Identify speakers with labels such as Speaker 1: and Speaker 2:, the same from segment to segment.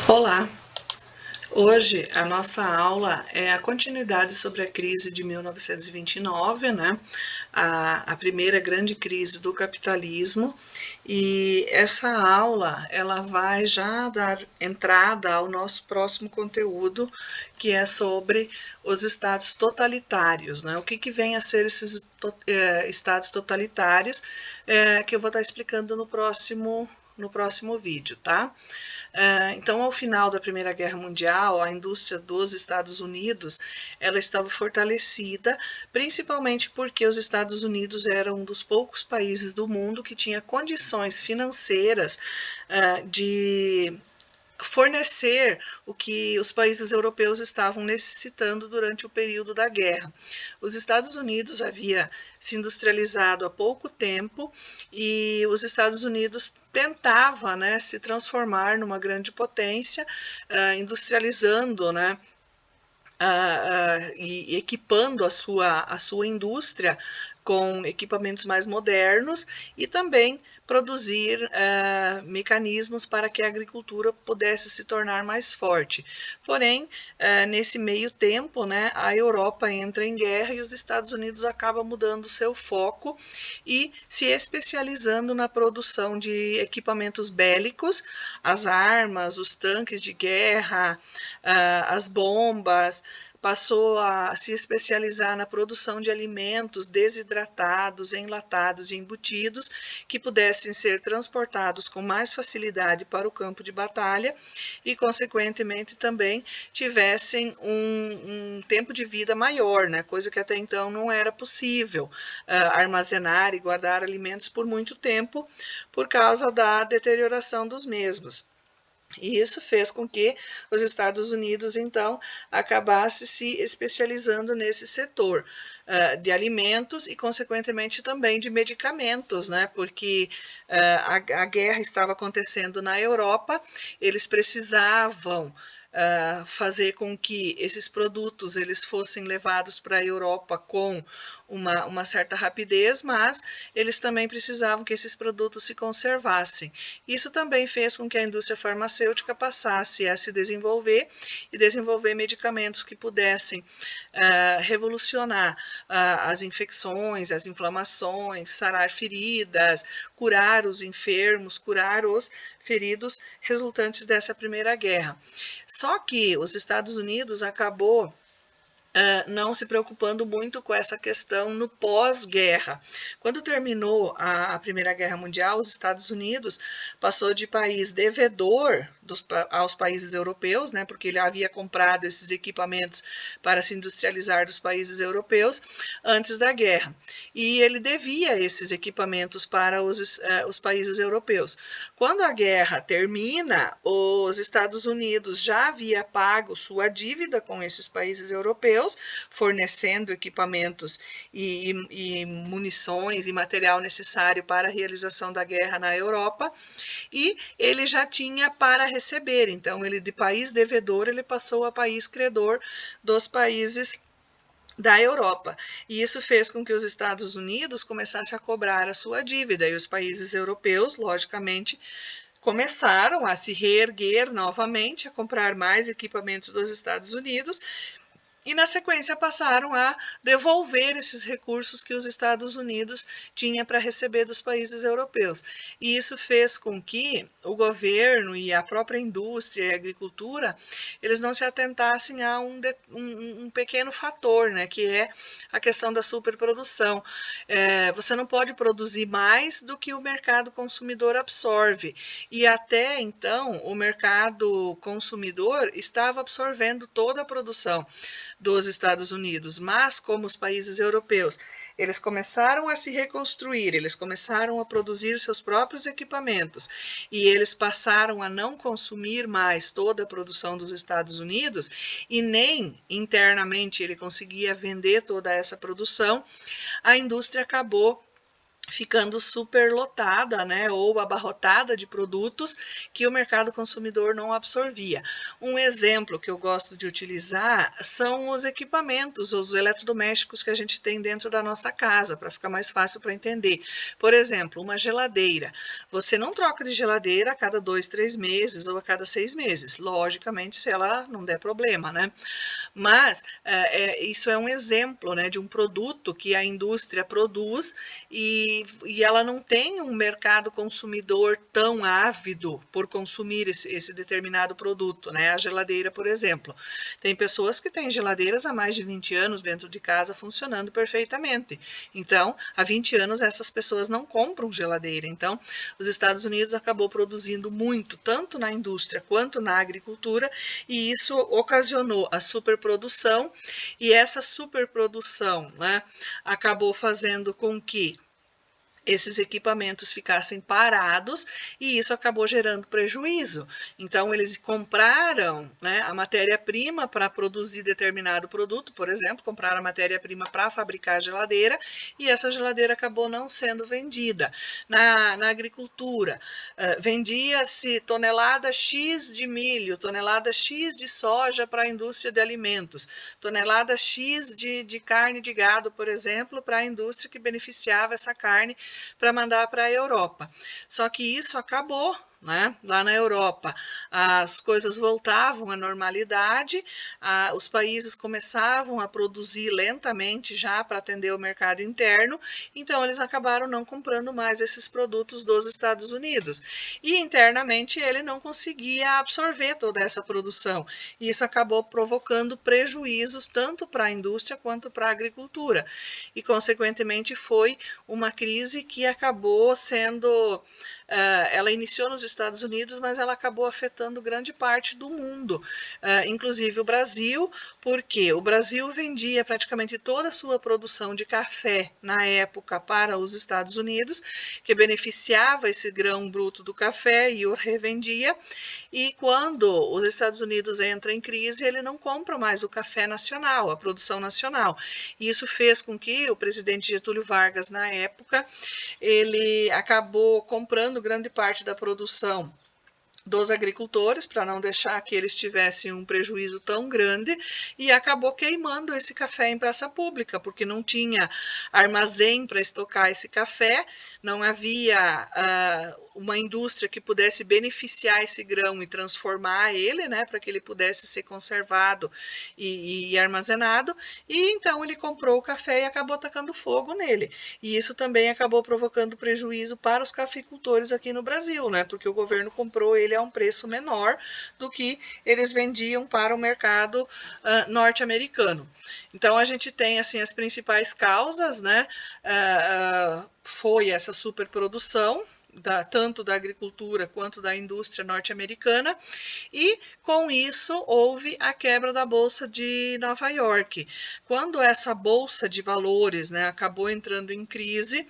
Speaker 1: Olá! Hoje a nossa aula é a continuidade sobre a crise de 1929, né? A primeira grande crise do capitalismo, e essa aula ela vai já dar entrada ao nosso próximo conteúdo, que é sobre os estados totalitários, né? O que vem a ser esses estados totalitários, que eu vou estar explicando no próximo vídeo, tá? Então, ao final da Primeira Guerra Mundial, a indústria dos Estados Unidos ela estava fortalecida, principalmente porque os Estados Unidos eram um dos poucos países do mundo que tinha condições financeiras de fornecer o que os países europeus estavam necessitando durante o período da guerra. Os Estados Unidos havia se industrializado há pouco tempo e os Estados Unidos tentava, né, se transformar numa grande potência, industrializando, né, e equipando a sua indústria com equipamentos mais modernos e também produzir mecanismos para que a agricultura pudesse se tornar mais forte. Porém, nesse meio tempo, né, a Europa entra em guerra e os Estados Unidos acabam mudando seu foco e se especializando na produção de equipamentos bélicos, as armas, os tanques de guerra, as bombas. Passou a se especializar na produção de alimentos desidratados, enlatados e embutidos que pudessem ser transportados com mais facilidade para o campo de batalha e, consequentemente, também tivessem um tempo de vida maior, né? Coisa que até então não era possível, armazenar e guardar alimentos por muito tempo por causa da deterioração dos mesmos. E isso fez com que os Estados Unidos, então, acabasse se especializando nesse setor de alimentos e, consequentemente, também de medicamentos, né? Porque a guerra estava acontecendo na Europa, eles precisavam fazer com que esses produtos eles fossem levados para a Europa com uma certa rapidez, mas eles também precisavam que esses produtos se conservassem. Isso também fez com que a indústria farmacêutica passasse a se desenvolver e desenvolver medicamentos que pudessem revolucionar as infecções, as inflamações, sarar feridas, curar os enfermos, curar os feridos resultantes dessa Primeira Guerra. Só que os Estados Unidos acabou não se preocupando muito com essa questão no pós-guerra. Quando terminou a Primeira Guerra Mundial, os Estados Unidos passou de país devedor aos países europeus, né, porque ele havia comprado esses equipamentos para se industrializar dos países europeus antes da guerra. E ele devia esses equipamentos para os países europeus. Quando a guerra termina, os Estados Unidos já havia pago sua dívida com esses países europeus, fornecendo equipamentos e munições e material necessário para a realização da guerra na Europa, e ele já tinha para receber. Então, ele de país devedor, ele passou a país credor dos países da Europa. E isso fez com que os Estados Unidos começassem a cobrar a sua dívida, e os países europeus, logicamente, começaram a se reerguer novamente, a comprar mais equipamentos dos Estados Unidos, e na sequência passaram a devolver esses recursos que os Estados Unidos tinha para receber dos países europeus. E isso fez com que o governo e a própria indústria e a agricultura, eles não se atentassem a um pequeno fator, né, que é a questão da superprodução. Você não pode produzir mais do que o mercado consumidor absorve. E até então, o mercado consumidor estava absorvendo toda a produção dos Estados Unidos, mas como os países europeus, eles começaram a se reconstruir, eles começaram a produzir seus próprios equipamentos e eles passaram a não consumir mais toda a produção dos Estados Unidos e nem internamente ele conseguia vender toda essa produção, a indústria acabou ficando super lotada, né, ou abarrotada de produtos que o mercado consumidor não absorvia. Um exemplo que eu gosto de utilizar são os equipamentos, os eletrodomésticos que a gente tem dentro da nossa casa, para ficar mais fácil para entender. Por exemplo, uma geladeira. Você não troca de geladeira a cada 2, 3 meses ou a cada 6 meses, logicamente, se ela não der problema, né? Mas isso é um exemplo, né, de um produto que a indústria produz e ela não tem um mercado consumidor tão ávido por consumir esse determinado produto, né? A geladeira, por exemplo. Tem pessoas que têm geladeiras há mais de 20 anos dentro de casa funcionando perfeitamente. Então, há 20 anos essas pessoas não compram geladeira. Então, os Estados Unidos acabou produzindo muito, tanto na indústria quanto na agricultura, e isso ocasionou a superprodução, e essa superprodução, né, acabou fazendo com que esses equipamentos ficassem parados e isso acabou gerando prejuízo. Então, eles compraram, né, a matéria-prima para produzir determinado produto, por exemplo, compraram a matéria-prima para fabricar a geladeira e essa geladeira acabou não sendo vendida. Na agricultura, vendia-se tonelada X de milho, tonelada X de soja para a indústria de alimentos, tonelada X de carne de gado, por exemplo, para a indústria que beneficiava essa carne para mandar para a Europa. Só que isso acabou, né? Lá na Europa, as coisas voltavam à normalidade, os países começavam a produzir lentamente já para atender o mercado interno, então eles acabaram não comprando mais esses produtos dos Estados Unidos. E internamente ele não conseguia absorver toda essa produção, e isso acabou provocando prejuízos tanto para a indústria quanto para a agricultura. E, consequentemente, foi uma crise que acabou sendo ela iniciou nos Estados Unidos, mas ela acabou afetando grande parte do mundo, inclusive o Brasil, porque o Brasil vendia praticamente toda a sua produção de café na época para os Estados Unidos, que beneficiava esse grão bruto do café e o revendia, e quando os Estados Unidos entram em crise, ele não compra mais o café nacional, a produção nacional. E isso fez com que o presidente Getúlio Vargas, na época, ele acabou comprando grande parte da produção dos agricultores para não deixar que eles tivessem um prejuízo tão grande e acabou queimando esse café em praça pública, porque não tinha armazém para estocar esse café, não havia uma indústria que pudesse beneficiar esse grão e transformar ele, né, para que ele pudesse ser conservado e armazenado, e então ele comprou o café e acabou tacando fogo nele. E isso também acabou provocando prejuízo para os cafeicultores aqui no Brasil, né, porque o governo comprou ele a um preço menor do que eles vendiam para o mercado norte-americano. Então a gente tem assim as principais causas, né? Foi essa superprodução, tanto da agricultura quanto da indústria norte-americana, e com isso houve a quebra da Bolsa de Nova York. Quando essa Bolsa de Valores, né, acabou entrando em crise,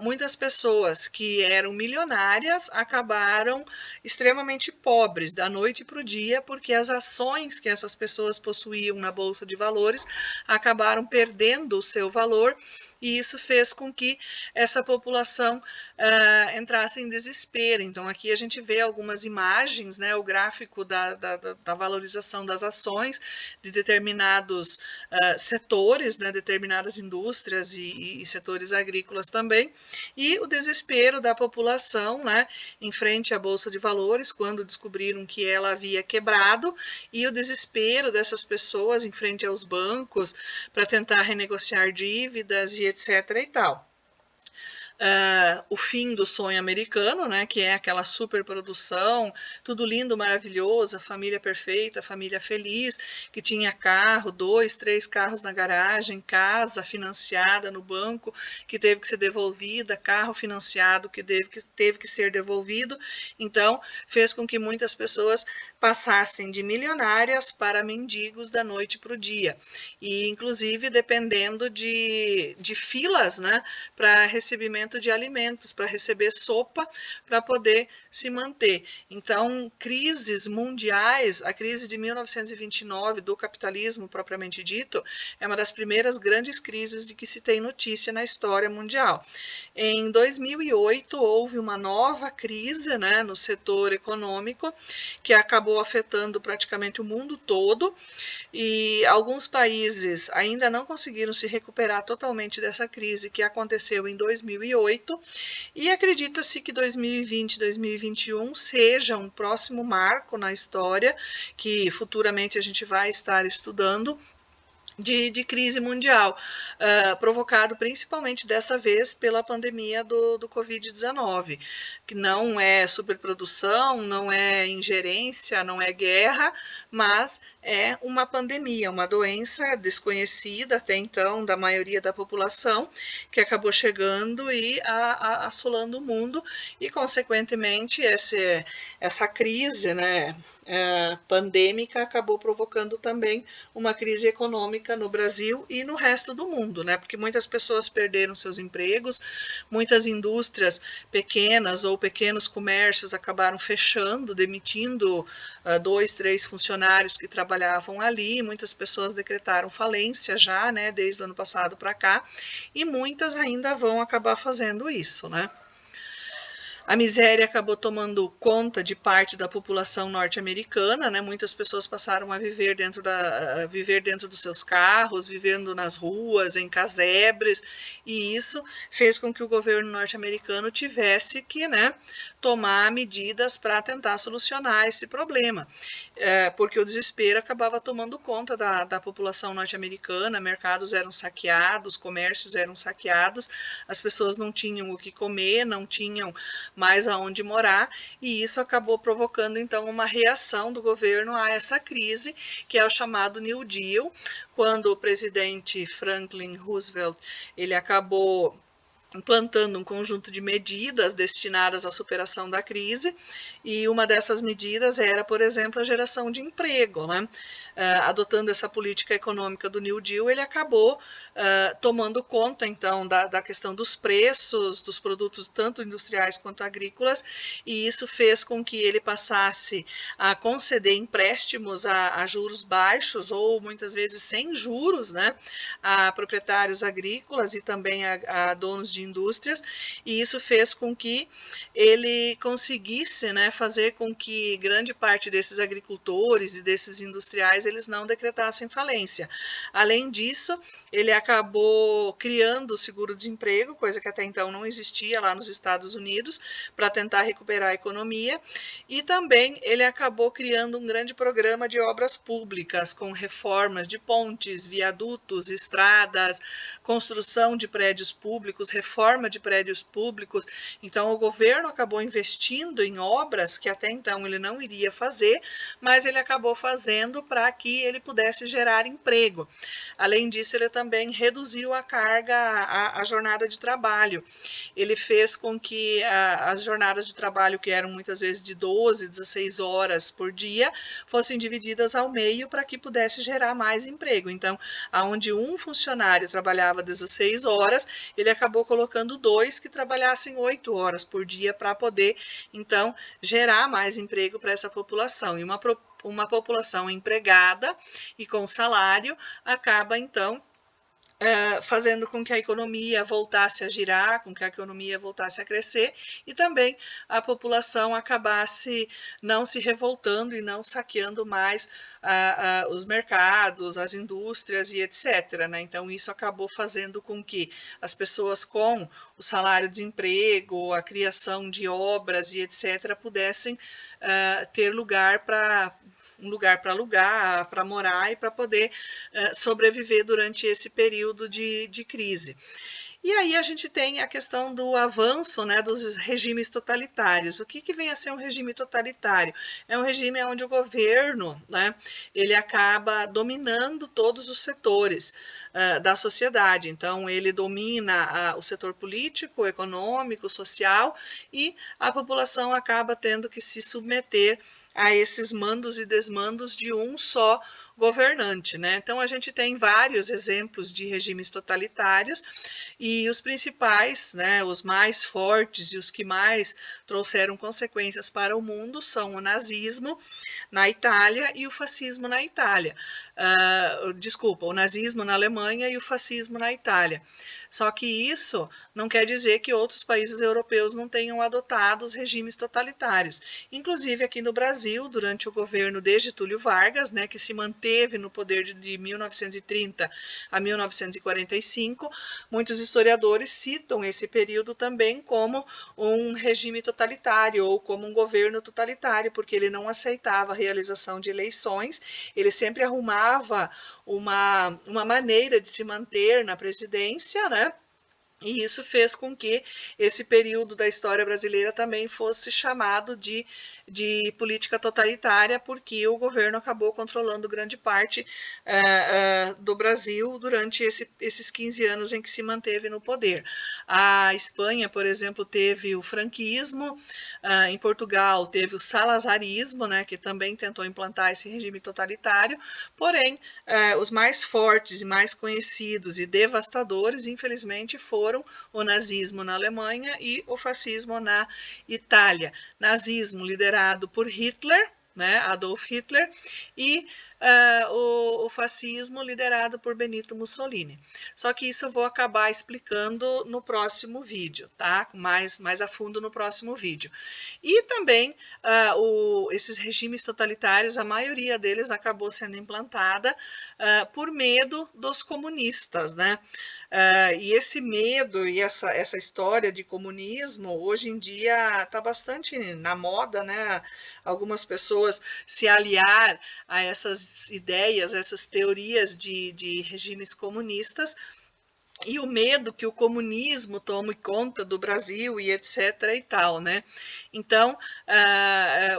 Speaker 1: muitas pessoas que eram milionárias acabaram extremamente pobres da noite para o dia, porque as ações que essas pessoas possuíam na Bolsa de Valores acabaram perdendo o seu valor, e isso fez com que essa população entrasse em desespero. Então, aqui a gente vê algumas imagens, né, o gráfico da valorização das ações de determinados setores, né, determinadas indústrias e setores agrícolas também, e o desespero da população, né, em frente à Bolsa de Valores, quando descobriram que ela havia quebrado, e o desespero dessas pessoas em frente aos bancos para tentar renegociar dívidas e etc. e tal. O fim do sonho americano, né, que é aquela superprodução, tudo lindo, maravilhoso, a família perfeita, a família feliz, que tinha carro, 2, 3 carros na garagem, casa financiada no banco, que teve que ser devolvida, carro financiado que teve que ser devolvido. Então, fez com que muitas pessoas passassem de milionárias para mendigos da noite para o dia. E, inclusive, dependendo de filas, né, para recebimento fornecimento de alimentos, para receber sopa, para poder se manter. Então, crises mundiais, a crise de 1929 do capitalismo propriamente dito, é uma das primeiras grandes crises de que se tem notícia na história mundial. Em 2008 houve uma nova crise, né, no setor econômico, que acabou afetando praticamente o mundo todo, e alguns países ainda não conseguiram se recuperar totalmente dessa crise que aconteceu em 2008, e acredita-se que 2020, 2021 seja um próximo marco na história, que futuramente a gente vai estar estudando, de crise mundial, provocado principalmente dessa vez pela pandemia do Covid-19, que não é superprodução, não é ingerência, não é guerra, mas é uma pandemia, uma doença desconhecida até então da maioria da população, que acabou chegando e assolando o mundo, e consequentemente essa crise, né, pandêmica acabou provocando também uma crise econômica no Brasil e no resto do mundo, né? Porque muitas pessoas perderam seus empregos, muitas indústrias pequenas ou pequenos comércios acabaram fechando, demitindo 2, 3 funcionários que trabalhavam ali, muitas pessoas decretaram falência já, né, desde o ano passado para cá, e muitas ainda vão acabar fazendo isso, né? A miséria acabou tomando conta de parte da população norte-americana, né? Muitas pessoas passaram a viver dentro dos seus carros, vivendo nas ruas, em casebres, e isso fez com que o governo norte-americano tivesse que, né, tomar medidas para tentar solucionar esse problema, porque o desespero acabava tomando conta da população norte-americana, mercados eram saqueados, comércios eram saqueados, as pessoas não tinham o que comer, não tinham mais aonde morar, e isso acabou provocando então uma reação do governo a essa crise, que é o chamado New Deal, quando o presidente Franklin Roosevelt ele acabou implantando um conjunto de medidas destinadas à superação da crise, e uma dessas medidas era, por exemplo, a geração de emprego, né? Adotando essa política econômica do New Deal, ele acabou tomando conta, então, da questão dos preços dos produtos, tanto industriais quanto agrícolas, e isso fez com que ele passasse a conceder empréstimos a juros baixos, ou muitas vezes sem juros, né, a proprietários agrícolas e também a donos de indústrias, e isso fez com que ele conseguisse, né, fazer com que grande parte desses agricultores e desses industriais eles não decretassem falência. Além disso, ele acabou criando o seguro-desemprego, coisa que até então não existia lá nos Estados Unidos, para tentar recuperar a economia, e também ele acabou criando um grande programa de obras públicas, com reformas de pontes, viadutos, estradas, construção de prédios públicos, reforma de prédios públicos. Então, o governo acabou investindo em obras que até então ele não iria fazer, mas ele acabou fazendo para que ele pudesse gerar emprego. Além disso, ele também reduziu a carga, a jornada de trabalho. Ele fez com que as jornadas de trabalho, que eram muitas vezes de 12, 16 horas por dia, fossem divididas ao meio para que pudesse gerar mais emprego. Então, onde um funcionário trabalhava 16 horas, ele acabou colocando 2 que trabalhassem 8 horas por dia para poder, então, gerar mais emprego para essa população. E uma população empregada e com salário acaba, então, fazendo com que a economia voltasse a girar, com que a economia voltasse a crescer, e também a população acabasse não se revoltando e não saqueando mais os mercados, as indústrias e etc., né? Então, isso acabou fazendo com que as pessoas com o salário-desemprego, a criação de obras e etc., pudessem ter um lugar para alugar, para morar e para poder sobreviver durante esse período de crise. E aí a gente tem a questão do avanço, né, dos regimes totalitários. O que vem a ser um regime totalitário? É um regime onde o governo, né, ele acaba dominando todos os setores da sociedade. Então, ele domina o setor político, econômico, social, e a população acaba tendo que se submeter a esses mandos e desmandos de um só governante, né? Então a gente tem vários exemplos de regimes totalitários e os principais, né, os mais fortes e os que mais trouxeram consequências para o mundo são o nazismo na Itália e o fascismo na Itália. Desculpa, o nazismo na Alemanha e o fascismo na Itália. Só que isso não quer dizer que outros países europeus não tenham adotado os regimes totalitários. Inclusive aqui no Brasil, durante o governo de Getúlio Vargas, né, que se manteve no poder de 1930 a 1945, muitos historiadores citam esse período também como um regime totalitário ou como um governo totalitário, porque ele não aceitava a realização de eleições, ele sempre arrumava uma maneira de se manter na presidência, né? E isso fez com que esse período da história brasileira também fosse chamado de política totalitária, porque o governo acabou controlando grande parte do Brasil durante esses 15 anos em que se manteve no poder. A Espanha, por exemplo, teve o franquismo, em Portugal teve o salazarismo, né, que também tentou implantar esse regime totalitário, porém, os mais fortes e mais conhecidos e devastadores, infelizmente, foram o nazismo na Alemanha e o fascismo na Itália. Nazismo liderado por Hitler, né, Adolf Hitler, e o fascismo liderado por Benito Mussolini. Só que isso eu vou acabar explicando no próximo vídeo, tá? Mais a fundo no próximo vídeo. E também esses regimes totalitários, a maioria deles acabou sendo implantada por medo dos comunistas, né? E esse medo e essa história de comunismo, hoje em dia está bastante na moda, né? Algumas pessoas se aliar a essas ideias, essas teorias de regimes comunistas, e o medo que o comunismo tome conta do Brasil e etc e tal, né? Então,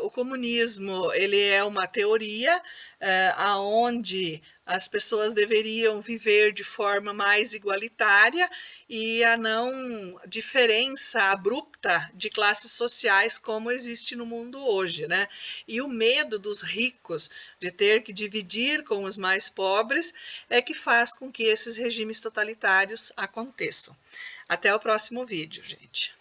Speaker 1: o comunismo, ele é uma teoria aonde as pessoas deveriam viver de forma mais igualitária e a não diferença abrupta de classes sociais como existe no mundo hoje, né? E o medo dos ricos de ter que dividir com os mais pobres é que faz com que esses regimes totalitários aconteçam. Até o próximo vídeo, gente.